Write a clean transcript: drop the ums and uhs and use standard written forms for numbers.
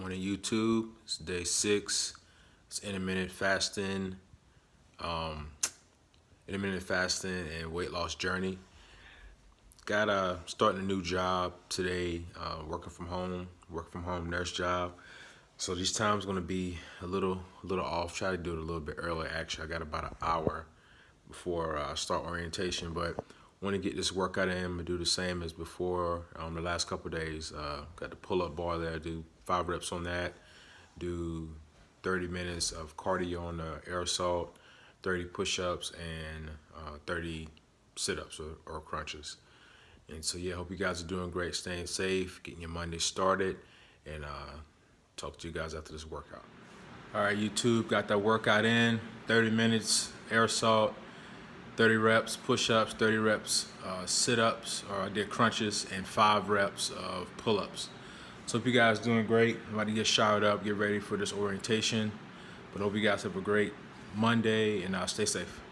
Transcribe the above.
morning, YouTube. It's day 6. It's um, intermittent fasting and weight loss journey. Got starting a new job today, working from home nurse job. So these times gonna be a little off. Try to do it a little bit earlier. Actually, I got about an hour before I start orientation, but want to get this workout in. I'm gonna do the same as before. The last couple of days, got the pull-up bar there. Do 5 reps on that. Do 30 minutes of cardio on the air assault, 30 push-ups, and 30 sit-ups or crunches. And so yeah, hope you guys are doing great, staying safe, getting your Monday started, and talk to you guys after this workout. All right, YouTube, got that workout in. 30 minutes air assault, 30 reps push-ups, 30 reps sit-ups, or I did crunches, and 5 reps of pull-ups. So hope you guys doing great. I'm about to get showered up, get ready for this orientation. But hope you guys have a great Monday, and stay safe.